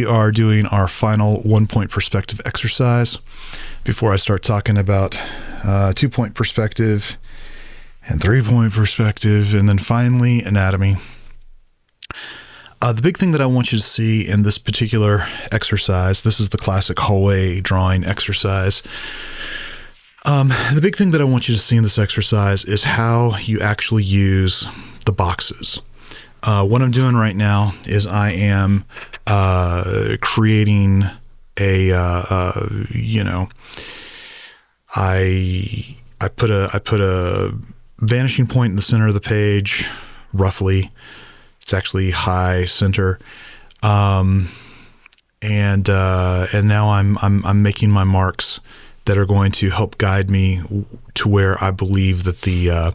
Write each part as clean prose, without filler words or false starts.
we are doing our final 1-point perspective exercise before I start talking about 2-point perspective and 3-point perspective, and then finally anatomy. The big thing that I want you to see in this particular exercise, this is the classic hallway drawing exercise. The big thing that I want you to see in this exercise is how you actually use the boxes. What I'm doing right now is I am creating a, I put a vanishing point in the center of the page, roughly. It's actually high center, and now I'm making my marks that are going to help guide me to where I believe that the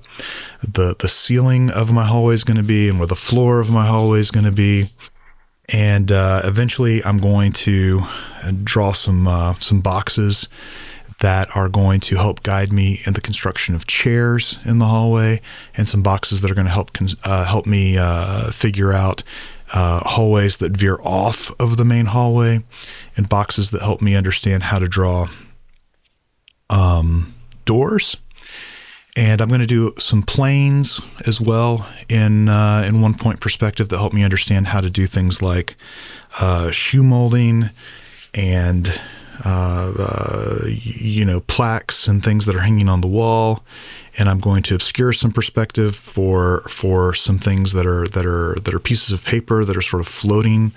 ceiling of my hallway is going to be, and where the floor of my hallway is going to be, and eventually I'm going to draw some boxes that are going to help guide me in the construction of chairs in the hallway, and some boxes that are going to help me figure out hallways that veer off of the main hallway, and boxes that help me understand how to draw doors. And I'm going to do some planes as well in 1-point perspective that help me understand how to do things like shoe molding and plaques and things that are hanging on the wall. And I'm going to obscure some perspective for some things that are pieces of paper that are sort of floating,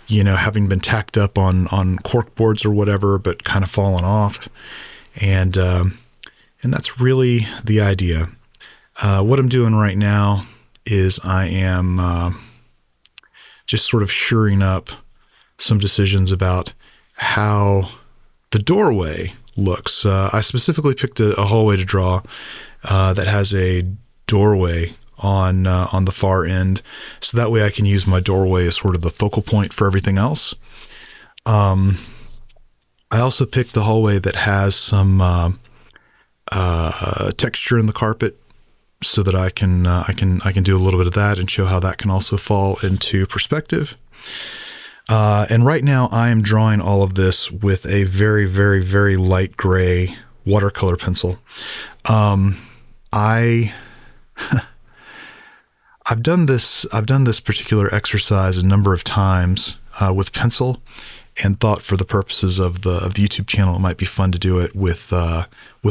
having been tacked up on cork boards or whatever, but kind of fallen off. And that's really the idea. What I'm doing right now is I am just sort of shoring up some decisions about how the doorway looks. I specifically picked a hallway to draw that has a doorway on the far end, so that way I can use my doorway as sort of the focal point for everything else. I also picked a hallway that has some texture in the carpet, so that I can do a little bit of that and show how that can also fall into perspective. And right now I am drawing all of this with a very, very, very light gray watercolor pencil. I've done this particular exercise a number of times with pencil, and thought for the purposes of the YouTube channel, it might be fun to do it with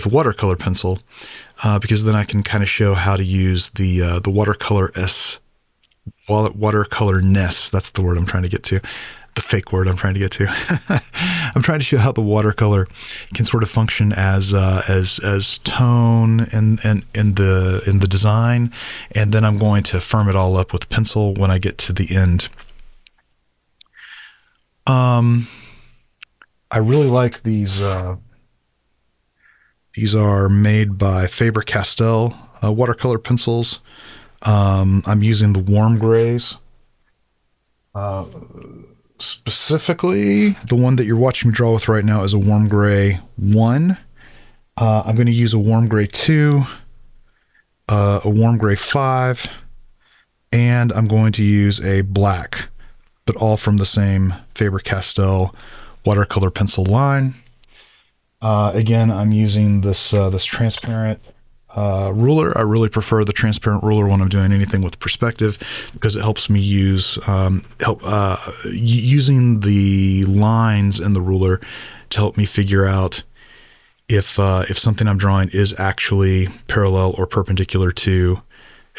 watercolor pencil, because then I can kind of show how to use the watercolorness. That's the word I'm trying to get to. The fake word I'm trying to get to. I'm trying to show how the watercolor can sort of function as tone and in the design, and then I'm going to firm it all up with pencil when I get to the end. I really like these. These are made by Faber-Castell watercolor pencils. I'm using the warm grays. Specifically, the one that you're watching me draw with right now is a warm gray 1. I'm going to use a warm gray 2, a warm gray 5, and I'm going to use a black, but all from the same Faber-Castell watercolor pencil line. Again, I'm using this transparent ruler. I really prefer the transparent ruler when I'm doing anything with perspective, because it helps me use using the lines in the ruler to help me figure out if something I'm drawing is actually parallel or perpendicular to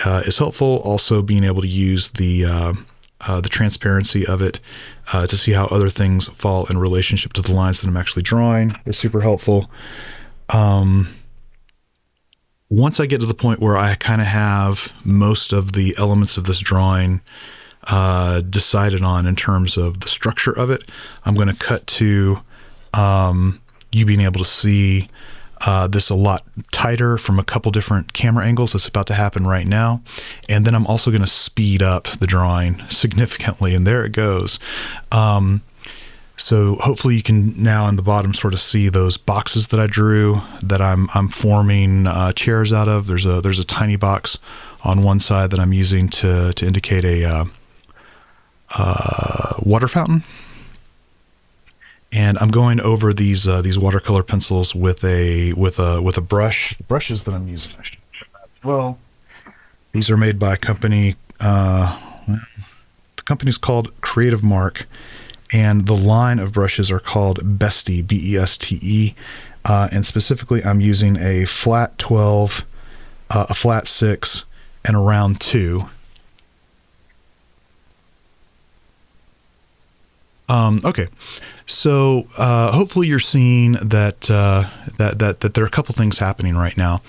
is helpful. Also, being able to use the transparency of it to see how other things fall in relationship to the lines that I'm actually drawing is super helpful. Once I get to the point where I kind of have most of the elements of this drawing decided on in terms of the structure of it, I'm going to cut to you being able to see this a lot tighter from a couple different camera angles. That's about to happen right now. And then I'm also going to speed up the drawing significantly, and there it goes. So hopefully you can now in the bottom sort of see those boxes that I drew that I'm forming chairs out of. There's a tiny box on one side that I'm using to indicate a water fountain. and I'm going over these watercolor pencils with a brush. Brushes that I'm using. Well, these are made by a company. The company's called Creative Mark, and the line of brushes are called Beste, Beste. And specifically, I'm using a flat 12, a flat 6, and a round 2. Okay, so hopefully you're seeing that that there are a couple things happening right now.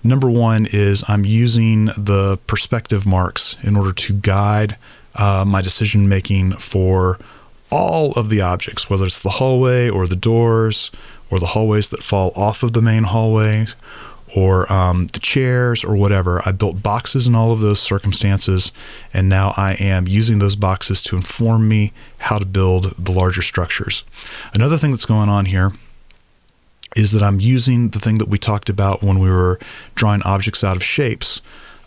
Number one is I'm using the perspective marks in order to guide my decision making for all of the objects, whether it's the hallway or the doors or the hallways that fall off of the main hallway, or the chairs or whatever. I built boxes in all of those circumstances, and now I am using those boxes to inform me how to build the larger structures. Another thing that's going on here is that I'm using the thing that we talked about when we were drawing objects out of shapes.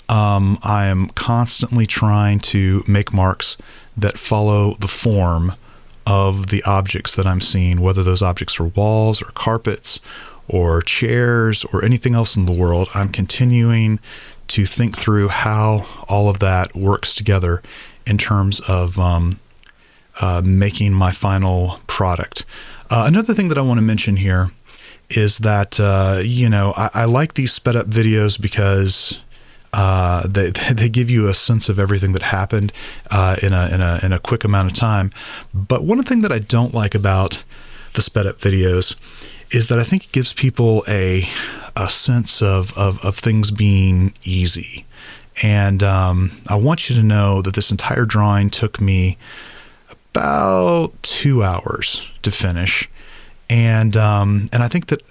I am constantly trying to make marks that follow the form of the objects that I'm seeing, whether those objects are walls or carpets or chairs or anything else in the world. I'm continuing to think through how all of that works together in terms of making my final product. Another thing that I want to mention here is that I like these sped up videos because they give you a sense of everything that happened in a quick amount of time. But one thing that I don't like about the sped up videos is that I think it gives people a sense of things being easy. And I want you to know that this entire drawing took me about 2 hours to finish. And I think that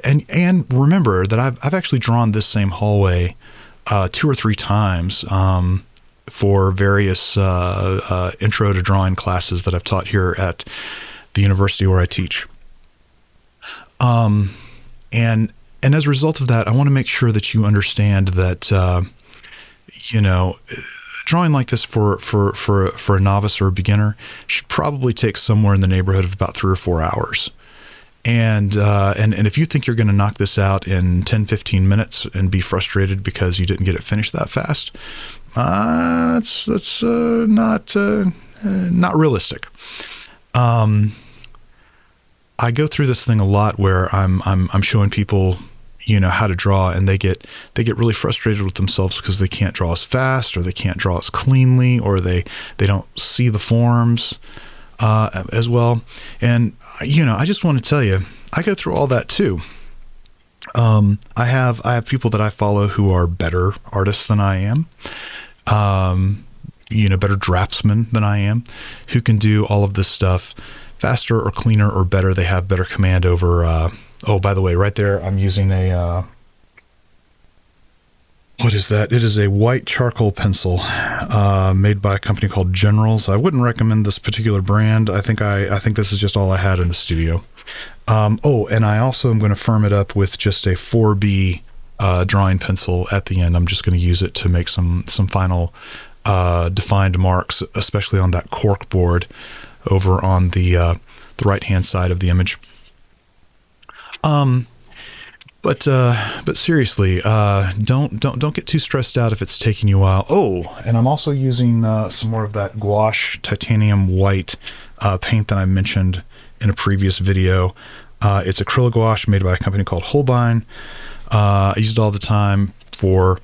and remember that I've actually drawn this same hallway 2 or 3 times for various intro to drawing classes that I've taught here at the university where I teach. And as a result of that, I want to make sure that you understand that, drawing like this for a novice or a beginner should probably take somewhere in the neighborhood of about 3 or 4 hours. And if you think you're going to knock this out in 10, 15 minutes and be frustrated because you didn't get it finished that fast, that's not realistic. I go through this thing a lot where I'm showing people, how to draw, and they get really frustrated with themselves because they can't draw as fast, or they can't draw as cleanly, or they don't see the forms as well. And I just want to tell you, I go through all that too. I have people that I follow who are better artists than I am, better draftsmen than I am, who can do all of this stuff faster or cleaner or better. They have better command over, oh, by the way, right there, I'm using a, what is that? It is a white charcoal pencil made by a company called Generals. I wouldn't recommend this particular brand. I think this is just all I had in the studio. And I also am going to firm it up with just a 4B drawing pencil at the end. I'm just going to use it to make some final defined marks, especially on that cork board over on the right-hand side of the image. But seriously, don't get too stressed out if it's taking you a while. Oh, and I'm also using some more of that gouache titanium white paint that I mentioned in a previous video. It's acrylic gouache made by a company called Holbein. I use it all the time for,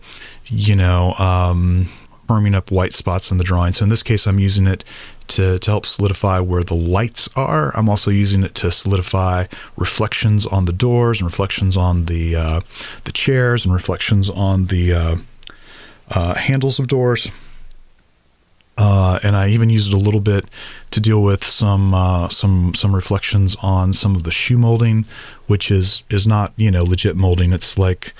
firming up white spots in the drawing. So in this case, I'm using it to help solidify where the lights are. I'm also using it to solidify reflections on the doors and reflections on the chairs and reflections on the handles of doors. And I even used it a little bit to deal with some reflections on some of the shoe molding, which is not, legit molding. It's like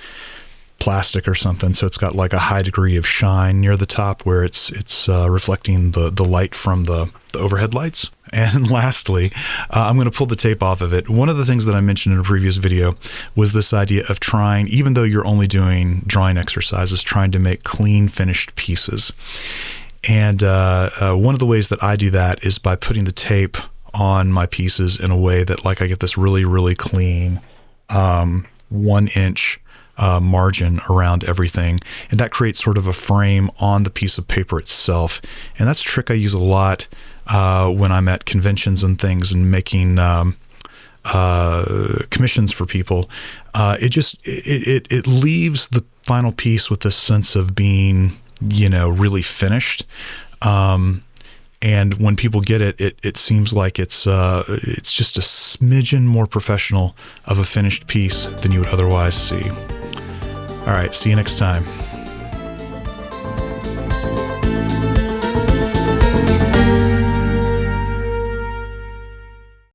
plastic or something, so it's got like a high degree of shine near the top where it's reflecting the light from the overhead lights. And lastly, I'm going to pull the tape off of it. One of the things that I mentioned in a previous video was this idea of trying, even though you're only doing drawing exercises, trying to make clean finished pieces. And one of the ways that I do that is by putting the tape on my pieces in a way that like I get this really, really clean 1 inch margin around everything. And that creates sort of a frame on the piece of paper itself. And that's a trick I use a lot when I'm at conventions and things and making commissions for people. It leaves the final piece with this sense of being, really finished. And when people get it, it seems like it's just a smidgen more professional of a finished piece than you would otherwise see. All right, see you next time.